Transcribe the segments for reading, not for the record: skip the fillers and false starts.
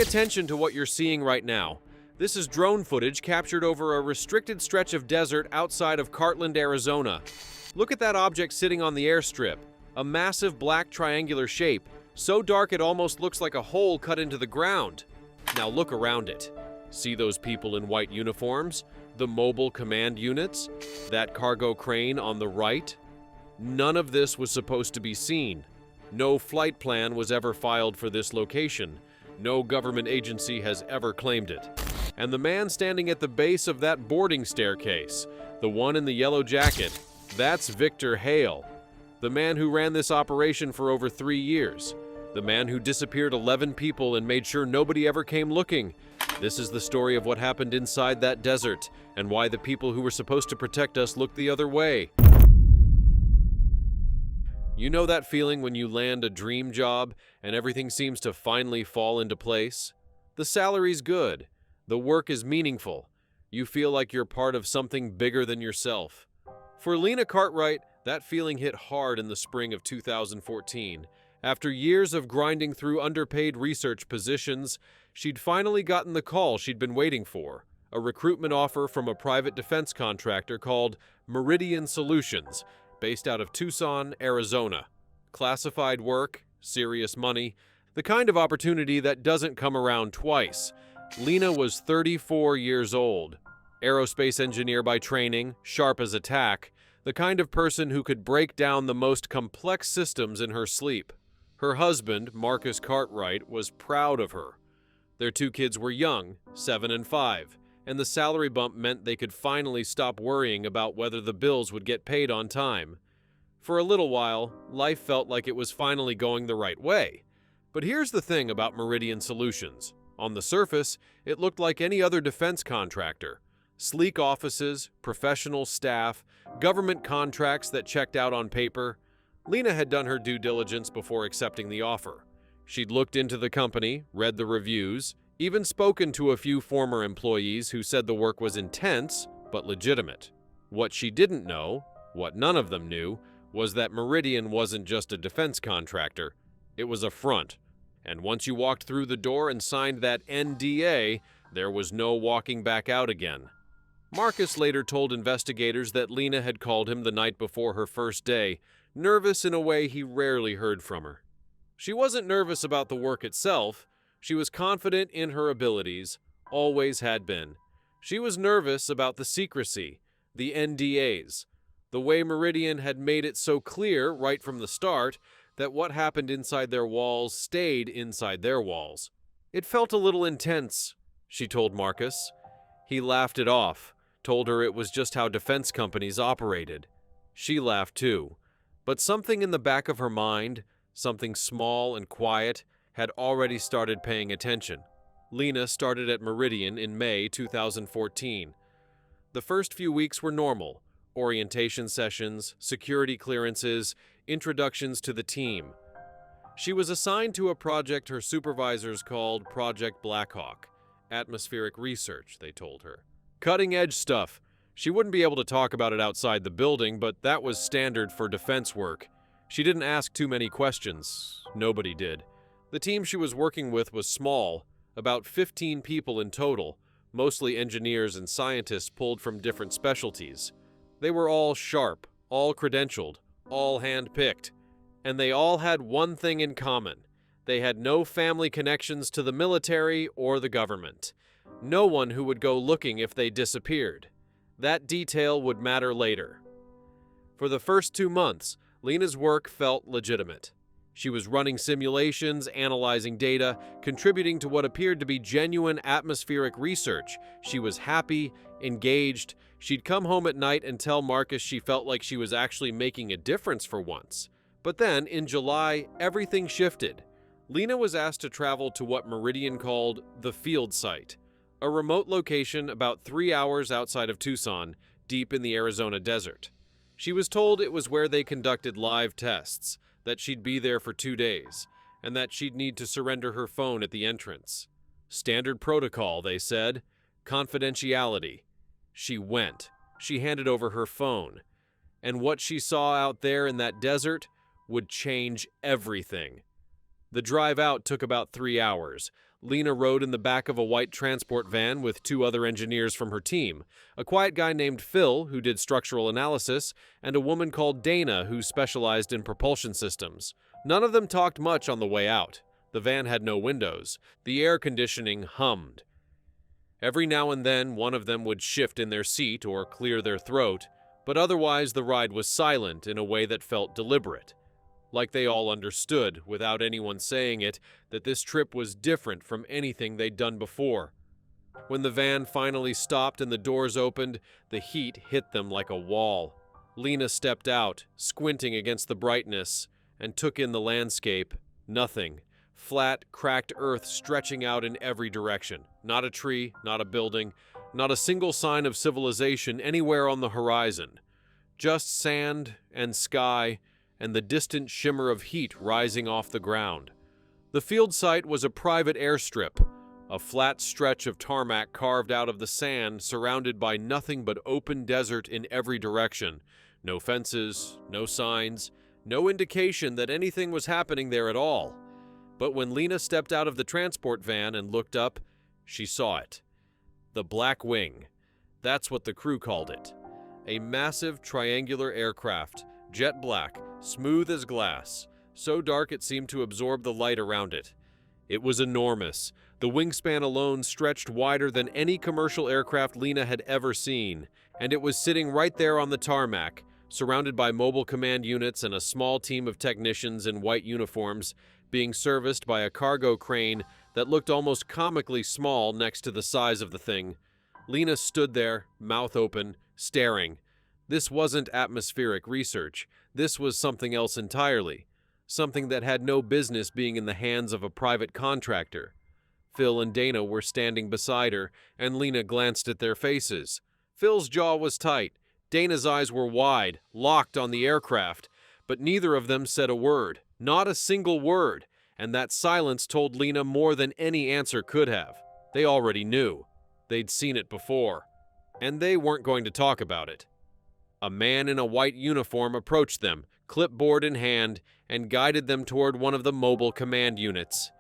attention to what you're seeing right now. This is drone footage captured over a restricted stretch of desert outside of Cartland, Arizona. Look at that object sitting on the airstrip, a massive black triangular shape, so dark it almost looks like a hole cut into the ground. Now look around it. See those people in white uniforms? The mobile command units? That cargo crane on the right? None of this was supposed to be seen. No flight plan was ever filed for this location. No government agency has ever claimed it. And the man standing at the base of that boarding staircase, the one in the yellow jacket, that's Victor Hale, the man who ran this operation for over 3 years, the man who disappeared 11 people and made sure nobody ever came looking. This is the story of what happened inside that desert and why the people who were supposed to protect us looked the other way. You know that feeling when you land a dream job and everything seems to finally fall into place? The salary's good. The work is meaningful. You feel like you're part of something bigger than yourself. For Lena Cartwright, that feeling hit hard in the spring of 2014. After years of grinding through underpaid research positions, she'd finally gotten the call she'd been waiting for, a recruitment offer from a private defense contractor called Meridian Solutions, based out of Tucson, Arizona. Classified work, serious money, the kind of opportunity that doesn't come around twice. Lena was 34 years old, aerospace engineer by training, sharp as a tack, the kind of person who could break down the most complex systems in her sleep. Her husband, Marcus Cartwright, was proud of her. Their 2 kids were young, 7 and 5, and the salary bump meant they could finally stop worrying about whether the bills would get paid on time. For a little while, life felt like it was finally going the right way. But here's the thing about Meridian Solutions. On the surface, it looked like any other defense contractor. Sleek offices, professional staff, government contracts that checked out on paper. Lena had done her due diligence before accepting the offer. She'd looked into the company, read the reviews, even spoken to a few former employees who said the work was intense, but legitimate. What she didn't know, what none of them knew, was that Meridian wasn't just a defense contractor. It was a front. And once you walked through the door and signed that NDA, there was no walking back out again. Marcus later told investigators that Lena had called him the night before her first day, nervous in a way he rarely heard from her. She wasn't nervous about the work itself. She was confident in her abilities, always had been. She was nervous about the secrecy, the NDAs, the way Meridian had made it so clear right from the start that what happened inside their walls stayed inside their walls. It felt a little intense, she told Marcus. He laughed it off, told her it was just how defense companies operated. She laughed too. But something in the back of her mind, something small and quiet, had already started paying attention. Lena started at Meridian in May 2014. The first few weeks were normal. Orientation sessions, security clearances, introductions to the team. She was assigned to a project her supervisors called Project Blackhawk. Atmospheric research, they told her. Cutting-edge stuff. She wouldn't be able to talk about it outside the building, but that was standard for defense work. She didn't ask too many questions. Nobody did. The team she was working with was small, about 15 people in total, mostly engineers and scientists pulled from different specialties. They were all sharp, all credentialed, all hand-picked, and they all had one thing in common. They had no family connections to the military or the government. No one who would go looking if they disappeared. That detail would matter later. For the first 2 months, Lena's work felt legitimate. She was running simulations, analyzing data, contributing to what appeared to be genuine atmospheric research. She was happy, engaged. She'd come home at night and tell Marcus she felt like she was actually making a difference for once. But then, in July, everything shifted. Lena was asked to travel to what Meridian called the field site, a remote location about 3 hours outside of Tucson, deep in the Arizona desert. She was told it was where they conducted live tests, that she'd be there for 2 days, and that she'd need to surrender her phone at the entrance. Standard protocol, they said. Confidentiality. She went. She handed over her phone. And what she saw out there in that desert would change everything. The drive out took about 3 hours. Lena rode in the back of a white transport van with two other engineers from her team, a quiet guy named Phil, who did structural analysis, and a woman called Dana, who specialized in propulsion systems. None of them talked much on the way out. The van had no windows. The air conditioning hummed. Every now and then, one of them would shift in their seat or clear their throat, but otherwise the ride was silent in a way that felt deliberate. Like they all understood, without anyone saying it, that this trip was different from anything they'd done before. When the van finally stopped and the doors opened, the heat hit them like a wall. Lena stepped out, squinting against the brightness, and took in the landscape. Nothing. Flat, cracked earth stretching out in every direction. Not a tree, not a building, not a single sign of civilization anywhere on the horizon. Just sand and sky and the distant shimmer of heat rising off the ground. The field site was a private airstrip, a flat stretch of tarmac carved out of the sand surrounded by nothing but open desert in every direction. No fences, no signs, no indication that anything was happening there at all. But when Lena stepped out of the transport van and looked up, she saw it. The Black Wing. That's what the crew called it. A massive triangular aircraft, jet black, smooth as glass, so dark it seemed to absorb the light around it. It was enormous. The wingspan alone stretched wider than any commercial aircraft Lena had ever seen, and it was sitting right there on the tarmac, surrounded by mobile command units and a small team of technicians in white uniforms, being serviced by a cargo crane that looked almost comically small next to the size of the thing. Lena stood there, mouth open, staring. This wasn't atmospheric research. This was something else entirely. Something that had no business being in the hands of a private contractor. Phil and Dana were standing beside her, and Lena glanced at their faces. Phil's jaw was tight. Dana's eyes were wide, locked on the aircraft, but neither of them said a word. Not a single word, and that silence told Lena more than any answer could have. They already knew. They'd seen it before. And they weren't going to talk about it. A man in a white uniform approached them, clipboard in hand, and guided them toward one of the mobile command units.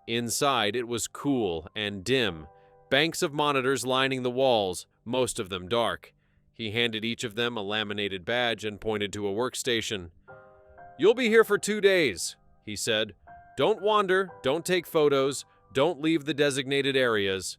Inside, it was cool and dim, banks of monitors lining the walls, most of them dark. He handed each of them a laminated badge and pointed to a workstation. "You'll be here for 2 days," he said. "Don't wander, don't take photos, don't leave the designated areas."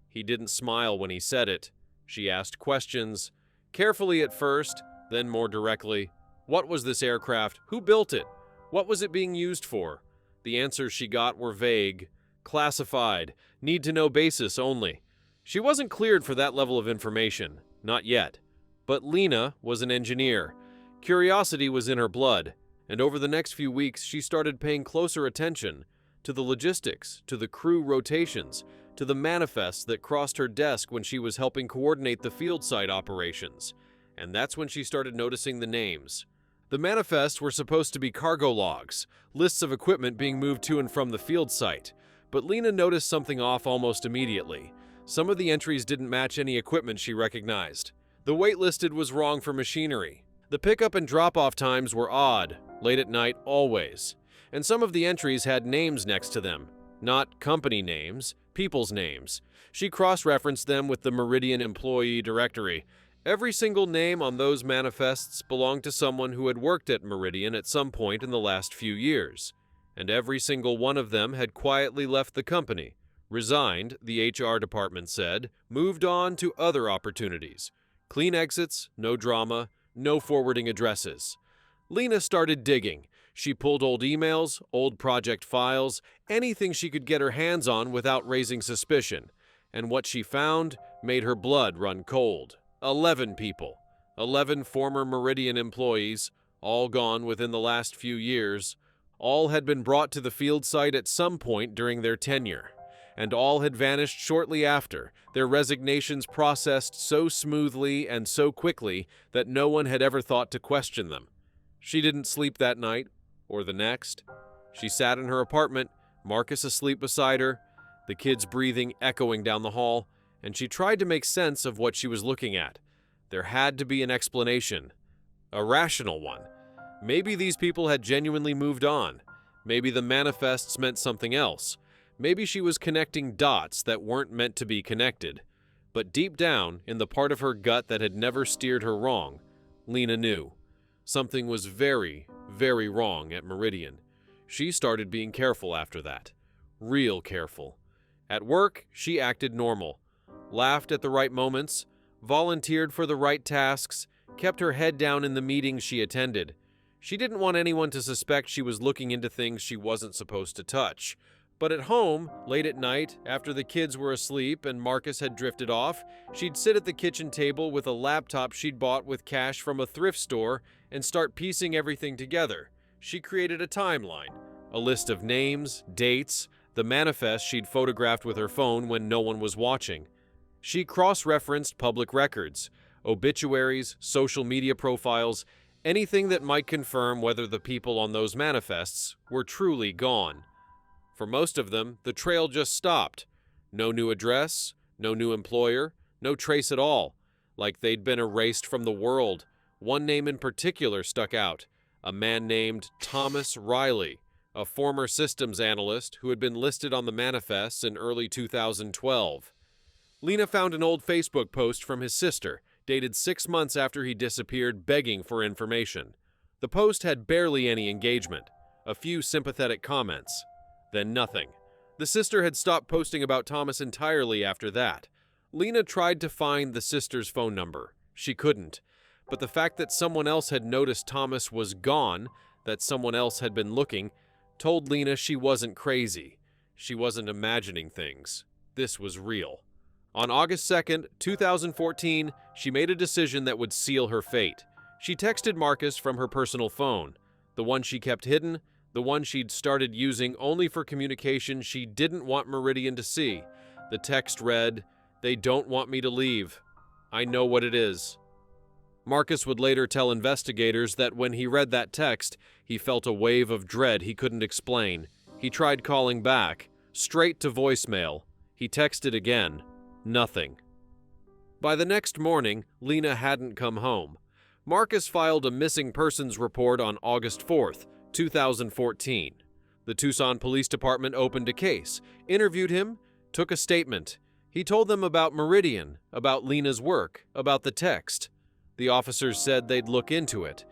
He didn't smile when he said it. She asked questions, carefully at first, then more directly. What was this aircraft? Who built it? What was it being used for? The answers she got were vague, classified, need-to-know basis only. She wasn't cleared for that level of information, not yet. But Lena was an engineer. Curiosity was in her blood. And over the next few weeks, she started paying closer attention to the logistics, to the crew rotations, to the manifests that crossed her desk when she was helping coordinate the field site operations. And that's when she started noticing the names. The manifests were supposed to be cargo logs, lists of equipment being moved to and from the field site. But Lena noticed something off almost immediately. Some of the entries didn't match any equipment she recognized. The weight listed was wrong for machinery. The pickup and drop-off times were odd, late at night always, and some of the entries had names next to them, not company names, people's names. She cross-referenced them with the Meridian employee directory. Every single name on those manifests belonged to someone who had worked at Meridian at some point in the last few years, and every single one of them had quietly left the company, resigned, the HR department said, moved on to other opportunities. Clean exits, no drama, no forwarding addresses. Lena started digging. She pulled old emails, old project files, anything she could get her hands on without raising suspicion. And what she found made her blood run cold. 11 people. 11 former Meridian employees, all gone within the last few years. All had been brought to the field site at some point during their tenure. And all had vanished shortly after, their resignations processed so smoothly and so quickly that no one had ever thought to question them. She didn't sleep that night, or the next. She sat in her apartment, Marcus asleep beside her, the kids breathing echoing down the hall, and she tried to make sense of what she was looking at. There had to be an explanation. A rational one. Maybe these people had genuinely moved on. Maybe the manifests meant something else. Maybe she was connecting dots that weren't meant to be connected. But deep down, in the part of her gut that had never steered her wrong, Lena knew. Something was very, very wrong at Meridian. She started being careful after that. Real careful. At work, she acted normal. Laughed at the right moments, volunteered for the right tasks, kept her head down in the meetings she attended. She didn't want anyone to suspect she was looking into things she wasn't supposed to touch. But at home, late at night, after the kids were asleep and Marcus had drifted off, she'd sit at the kitchen table with a laptop she'd bought with cash from a thrift store and start piecing everything together. She created a timeline, a list of names, dates, the manifest she'd photographed with her phone when no one was watching. She cross-referenced public records, obituaries, social media profiles, anything that might confirm whether the people on those manifests were truly gone. For most of them, the trail just stopped. No new address, no new employer, no trace at all, like they'd been erased from the world. One name in particular stuck out, a man named Thomas Riley, a former systems analyst who had been listed on the manifests in early 2012. Lena found an old Facebook post from his sister, dated 6 months after he disappeared, begging for information. The post had barely any engagement, a few sympathetic comments. Then nothing. The sister had stopped posting about Thomas entirely after that. Lena tried to find the sister's phone number. She couldn't. But the fact that someone else had noticed Thomas was gone, that someone else had been looking, told Lena she wasn't crazy. She wasn't imagining things. This was real. On August 2nd, 2014, she made a decision that would seal her fate. She texted Marcus from her personal phone, the one she kept hidden, the one she'd started using only for communication she didn't want Meridian to see. The text read, "They don't want me to leave. I know what it is." Marcus would later tell investigators that when he read that text, he felt a wave of dread he couldn't explain. He tried calling back, straight to voicemail. He texted again. Nothing. By the next morning, Lena hadn't come home. Marcus filed a missing persons report on August 4th, 2014. The Tucson Police Department opened a case, interviewed him, took a statement. He told them about Meridian, about Lena's work, about the text. The officers said they'd look into it.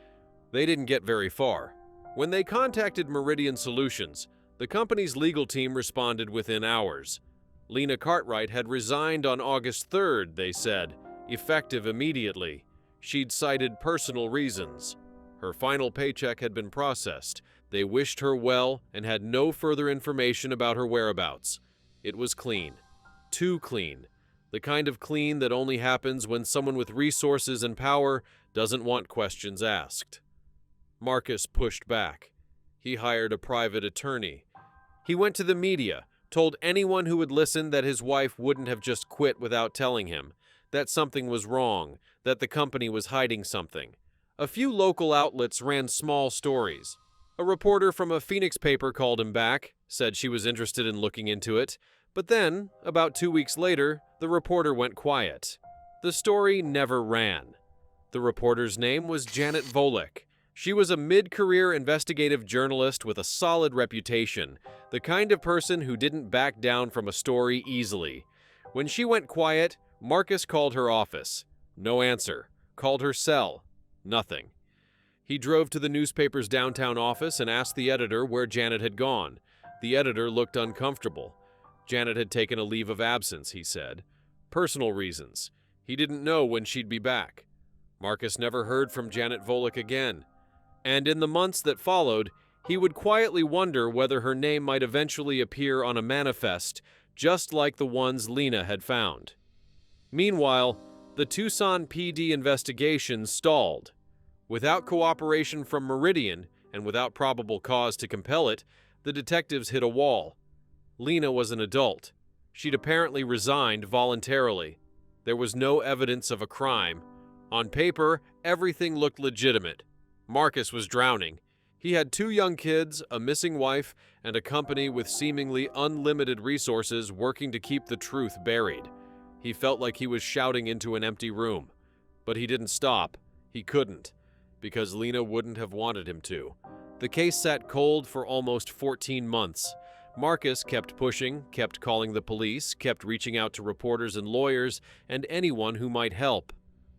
They didn't get very far. When they contacted Meridian Solutions, the company's legal team responded within hours. Lena Cartwright had resigned on August 3rd, they said, effective immediately. She'd cited personal reasons. Her final paycheck had been processed. They wished her well and had no further information about her whereabouts. It was clean. Too clean. The kind of clean that only happens when someone with resources and power doesn't want questions asked. Marcus pushed back. He hired a private attorney. He went to the media, told anyone who would listen that his wife wouldn't have just quit without telling him, that something was wrong, that the company was hiding something. A few local outlets ran small stories. A reporter from a Phoenix paper called him back, said she was interested in looking into it, but then, about 2 weeks later, the reporter went quiet. The story never ran. The reporter's name was Janet Volek. She was a mid-career investigative journalist with a solid reputation, the kind of person who didn't back down from a story easily. When she went quiet, Marcus called her office. No answer. Called her cell. Nothing. He drove to the newspaper's downtown office and asked the editor where Janet had gone. The editor looked uncomfortable. Janet had taken a leave of absence, he said. Personal reasons. He didn't know when she'd be back. Marcus never heard from Janet Volek again. And in the months that followed, he would quietly wonder whether her name might eventually appear on a manifest, just like the ones Lena had found. Meanwhile, the Tucson PD investigation stalled. Without cooperation from Meridian, and without probable cause to compel it, the detectives hit a wall. Lena was an adult. She'd apparently resigned voluntarily. There was no evidence of a crime. On paper, everything looked legitimate. Marcus was drowning. He had 2 young kids, a missing wife, and a company with seemingly unlimited resources working to keep the truth buried. He felt like he was shouting into an empty room. But he didn't stop. He couldn't, because Lena wouldn't have wanted him to. The case sat cold for almost 14 months. Marcus kept pushing, kept calling the police, kept reaching out to reporters and lawyers and anyone who might help.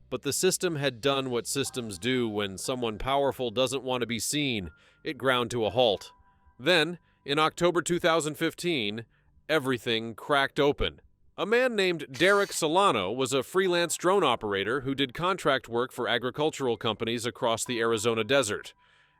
But the system had done what systems do when someone powerful doesn't want to be seen. It ground to a halt. Then, in October 2015, everything cracked open. A man named Derek Solano was a freelance drone operator who did contract work for agricultural companies across the Arizona desert.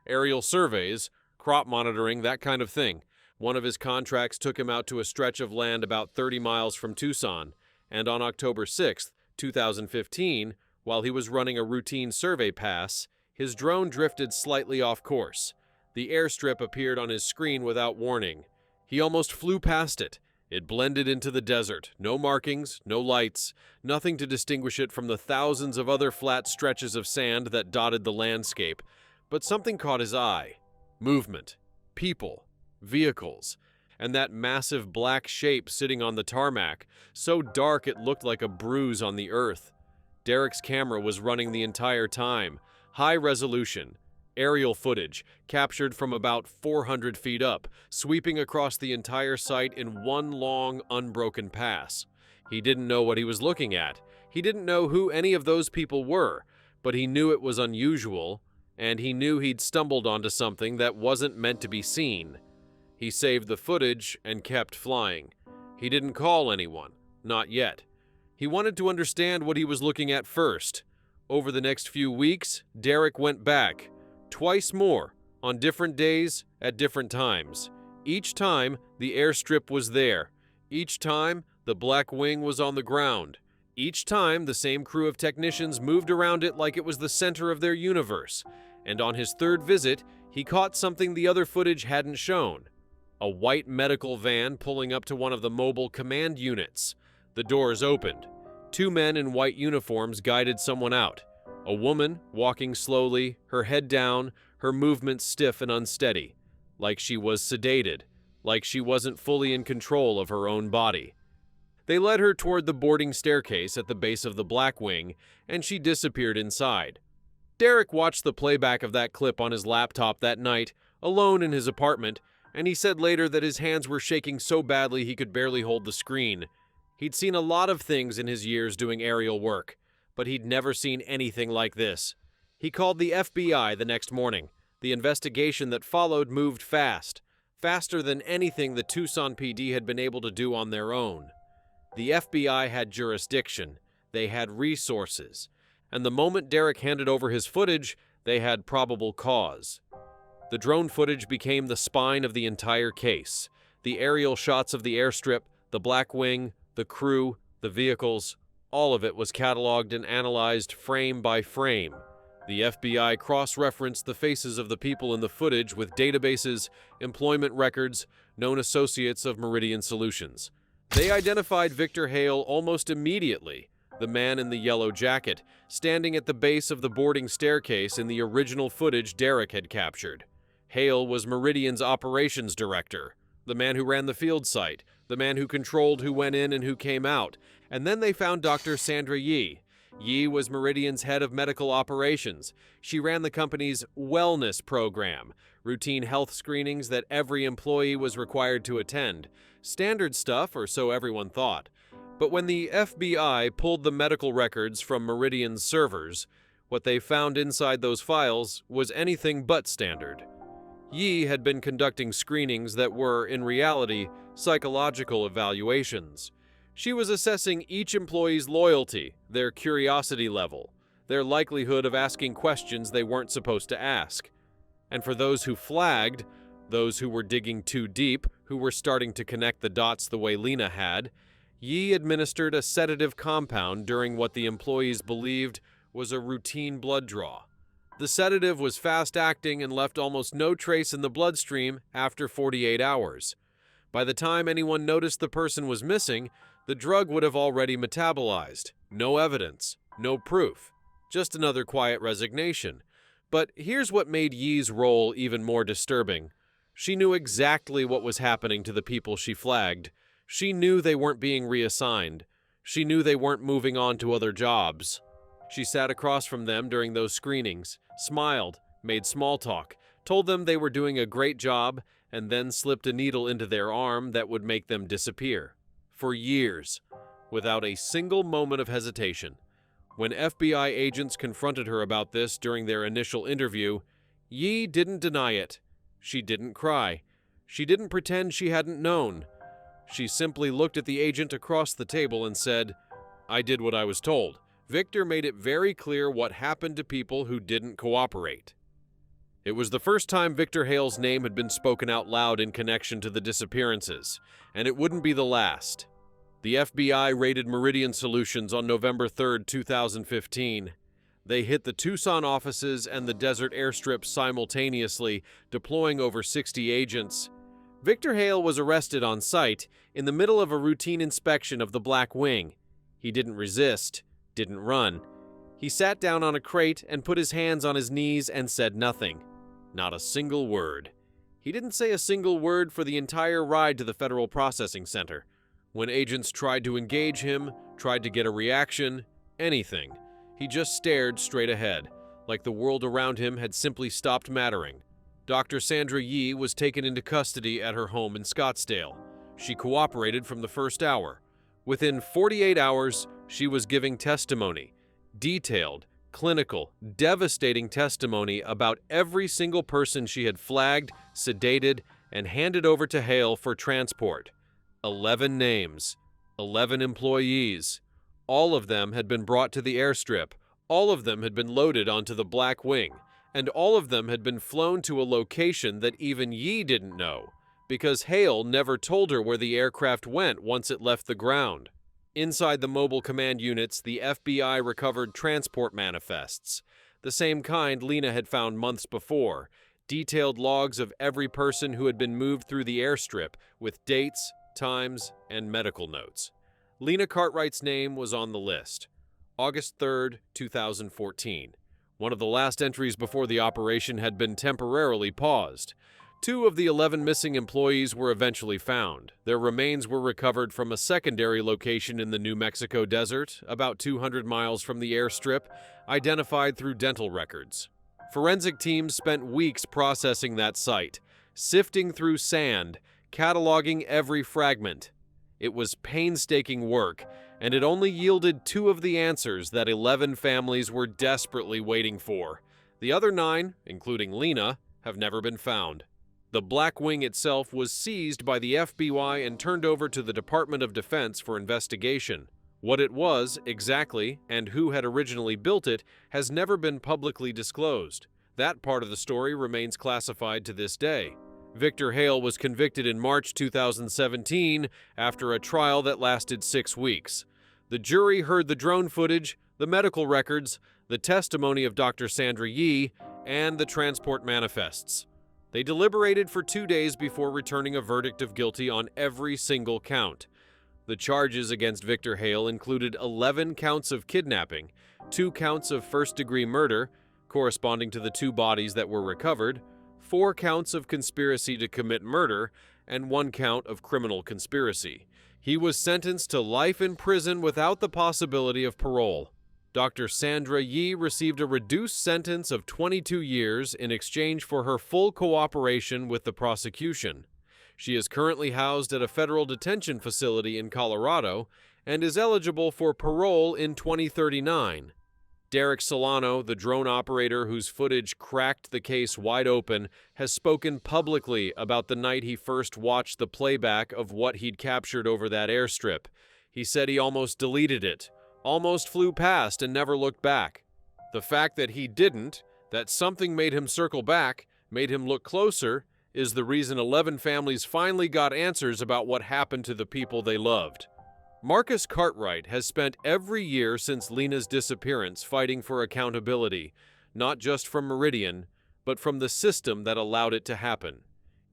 Aerial surveys, crop monitoring, that kind of thing. One of his contracts took him out to a stretch of land about 30 miles from Tucson, and on October 6, 2015, while he was running a routine survey pass, his drone drifted slightly off course. The airstrip appeared on his screen without warning. He almost flew past it. It blended into the desert, no markings, no lights, nothing to distinguish it from the thousands of other flat stretches of sand that dotted the landscape. But something caught his eye. Movement, people, vehicles, and that massive black shape sitting on the tarmac, so dark it looked like a bruise on the earth. Derek's camera was running the entire time, high resolution, aerial footage, captured from about 400 feet up, sweeping across the entire site in one long, unbroken pass. He didn't know what he was looking at. He didn't know who any of those people were, but he knew it was unusual, and he knew he'd stumbled onto something that wasn't meant to be seen. He saved the footage and kept flying. He didn't call anyone, not yet. He wanted to understand what he was looking at first. Over the next few weeks, Derek went back, twice more, on different days, at different times. Each time, the airstrip was there. Each time, the Black Wing was on the ground. Each time, the same crew of technicians moved around it like it was the center of their universe. And on his third visit, he caught something the other footage hadn't shown. A white medical van pulling up to one of the mobile command units. The doors opened. Two men in white uniforms guided someone out. A woman, walking slowly, her head down, her movements stiff and unsteady, like she was sedated, like she wasn't fully in control of her own body. They led her toward the boarding staircase at the base of the Black Wing, and she disappeared inside. Derek watched the playback of that clip on his laptop that night, alone in his apartment, and he said later that his hands were shaking so badly he could barely hold the screen. He'd seen a lot of things in his years doing aerial work, but he'd never seen anything like this. He called the FBI the next morning. The investigation that followed moved fast, faster than anything the Tucson PD had been able to do on their own. The FBI had jurisdiction, they had resources, and the moment Derek handed over his footage, they had probable cause. The drone footage became the spine of the entire case. The aerial shots of the airstrip, the Black Wing, the crew, the vehicles, all of it was cataloged and analyzed frame by frame. The FBI cross-referenced the faces of the people in the footage with databases, employment records, known associates of Meridian Solutions. They identified Victor Hale almost immediately, the man in the yellow jacket, standing at the base of the boarding staircase in the original footage Derek had captured. Hale was Meridian's operations director, the man who ran the field site, the man who controlled who went in and who came out. And then they found Dr. Sandra Yee. Yee was Meridian's head of medical operations. She ran the company's wellness program, routine health screenings that every employee was required to attend. Standard stuff, or so everyone thought. But when the FBI pulled the medical records from Meridian's servers, what they found inside those files was anything but standard. Yee had been conducting screenings that were, in reality, psychological evaluations. She was assessing each employee's loyalty, their curiosity level, their likelihood of asking questions they weren't supposed to ask. And for those who flagged, those who were digging too deep, who were starting to connect the dots the way Lena had, Yee administered a sedative compound during what the employees believed was a routine blood draw. The sedative was fast-acting and left almost no trace in the bloodstream after 48 hours. By the time anyone noticed the person was missing, the drug would have already metabolized. No evidence, no proof, just another quiet resignation. But here's what made Yee's role even more disturbing. She knew exactly what was happening to the people she flagged. She knew they weren't being reassigned. She knew they weren't moving on to other jobs. She sat across from them during those screenings, smiled, made small talk, told them they were doing a great job, and then slipped a needle into their arm that would make them disappear. For years, without a single moment of hesitation. When FBI agents confronted her about this during their initial interview, Yi didn't deny it. She didn't cry. She didn't pretend she hadn't known. She simply looked at the agent across the table and said, "I did what I was told." Victor made it very clear what happened to people who didn't cooperate. It was the first time Victor Hale's name had been spoken out loud in connection to the disappearances, and it wouldn't be the last. The FBI raided Meridian Solutions on November 3, 2015. They hit the Tucson offices and the desert airstrip simultaneously, deploying over 60 agents. Victor Hale was arrested on site in the middle of a routine inspection of the Black Wing. He didn't resist, didn't run. He sat down on a crate and put his hands on his knees and said nothing. Not a single word. He didn't say a single word for the entire ride to the Federal Processing Center. When agents tried to engage him, tried to get a reaction, anything, he just stared straight ahead, like the world around him had simply stopped mattering. Dr. Sandra Yi was taken into custody at her home in Scottsdale. She cooperated from the first hour. Within 48 hours, she was giving testimony, detailed, clinical, devastating testimony about every single person she had flagged, sedated, and handed over to Hale for transport. 11 names, 11 employees. All of them had been brought to the airstrip. All of them had been loaded onto the Black Wing. And all of them had been flown to a location that even Yi didn't know, because Hale never told her where the aircraft went once it left the ground. Inside the mobile command units, the FBI recovered transport manifests, the same kind Lena had found months before, detailed logs of every person who had been moved through the airstrip, with dates, times, and medical notes. Lena Cartwright's name was on the list. August 3, 2014. One of the last entries before the operation had been temporarily paused. 2 of the 11 missing employees were eventually found. Their remains were recovered from a secondary location in the New Mexico desert, about 200 miles from the airstrip, identified through dental records. Forensic teams spent weeks processing that site, sifting through sand, cataloging every fragment. It was painstaking work, and it only yielded 2 of the answers that 11 families were desperately waiting for. The other 9, including Lena, have never been found. The Black Wing itself was seized by the FBI and turned over to the Department of Defense for investigation. What it was, exactly, and who had originally built it has never been publicly disclosed. That part of the story remains classified to this day. Victor Hale was convicted in March 2017 after a trial that lasted 6 weeks. The jury heard the drone footage, the medical records, the testimony of Dr. Sandra Yi, and the transport manifests. They deliberated for 2 days before returning a verdict of guilty on every single count. The charges against Victor Hale included 11 counts of kidnapping, 2 counts of first-degree murder, corresponding to the 2 bodies that were recovered, 4 counts of conspiracy to commit murder, and 1 count of criminal conspiracy. He was sentenced to life in prison without the possibility of parole. Dr. Sandra Yi received a reduced sentence of 22 years in exchange for her full cooperation with the prosecution. She is currently housed at a federal detention facility in Colorado and is eligible for parole in 2039. Derek Solano, the drone operator whose footage cracked the case wide open, has spoken publicly about the night he first watched the playback of what he'd captured over that airstrip. He said he almost deleted it, almost flew past and never looked back. The fact that he didn't, that something made him circle back, made him look closer, is the reason 11 families finally got answers about what happened to the people they loved. Marcus Cartwright has spent every year since Lena's disappearance fighting for accountability, not just from Meridian, but from the system that allowed it to happen.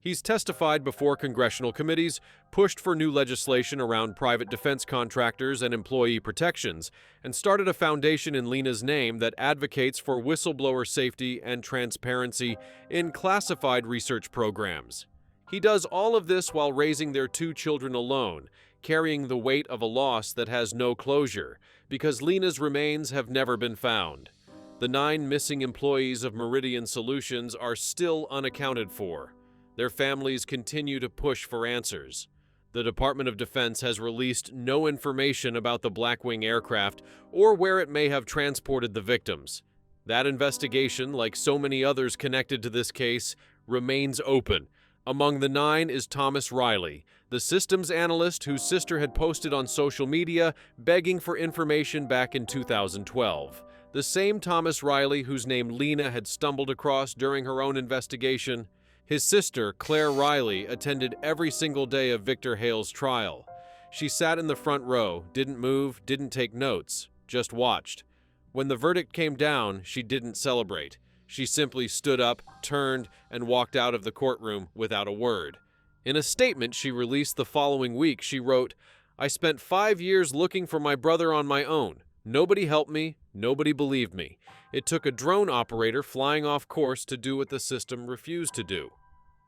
He's testified before congressional committees, pushed for new legislation around private defense contractors and employee protections, and started a foundation in Lena's name that advocates for whistleblower safety and transparency in classified research programs. He does all of this while raising their 2 children alone, carrying the weight of a loss that has no closure, because Lena's remains have never been found. The 9 missing employees of Meridian Solutions are still unaccounted for. Their families continue to push for answers. The Department of Defense has released no information about the Blackwing aircraft or where it may have transported the victims. That investigation, like so many others connected to this case, remains open. Among the 9 is Thomas Riley, the systems analyst whose sister had posted on social media begging for information back in 2012. The same Thomas Riley whose name Lena had stumbled across during her own investigation. His sister, Claire Riley, attended every single day of Victor Hale's trial. She sat in the front row, didn't move, didn't take notes, just watched. When the verdict came down, she didn't celebrate. She simply stood up, turned, and walked out of the courtroom without a word. In a statement she released the following week, she wrote, "I spent 5 years looking for my brother on my own. Nobody helped me, nobody believed me. It took a drone operator flying off course to do what the system refused to do."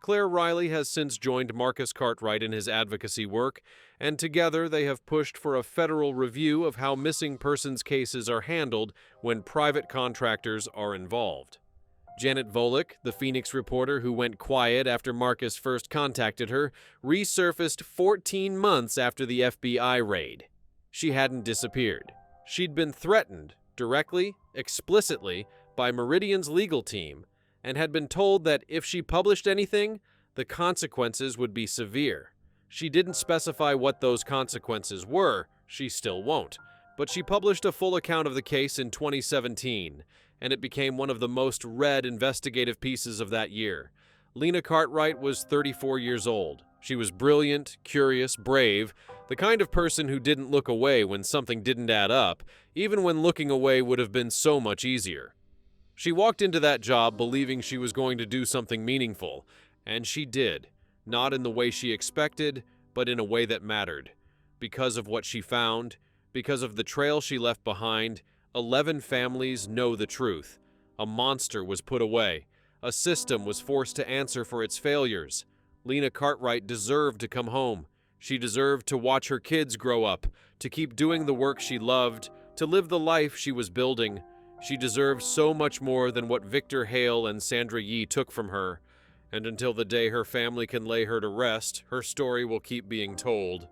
Claire Riley has since joined Marcus Cartwright in his advocacy work, and together they have pushed for a federal review of how missing persons cases are handled when private contractors are involved. Janet Volek, the Phoenix reporter who went quiet after Marcus first contacted her, resurfaced 14 months after the FBI raid. She hadn't disappeared. She'd been threatened, directly, explicitly, by Meridian's legal team, and had been told that if she published anything, the consequences would be severe. She didn't specify what those consequences were, she still won't, but she published a full account of the case in 2017, and it became one of the most read investigative pieces of that year. Lena Cartwright was 34 years old. She was brilliant, curious, brave, the kind of person who didn't look away when something didn't add up, even when looking away would have been so much easier. She walked into that job believing she was going to do something meaningful, and she did, not in the way she expected, but in a way that mattered. Because of what she found, because of the trail she left behind, 11 families know the truth. A monster was put away. A system was forced to answer for its failures. Lena Cartwright deserved to come home. She deserved to watch her kids grow up, to keep doing the work she loved, to live the life she was building. She deserved so much more than what Victor Hale and Sandra Yee took from her. And until the day her family can lay her to rest, her story will keep being told.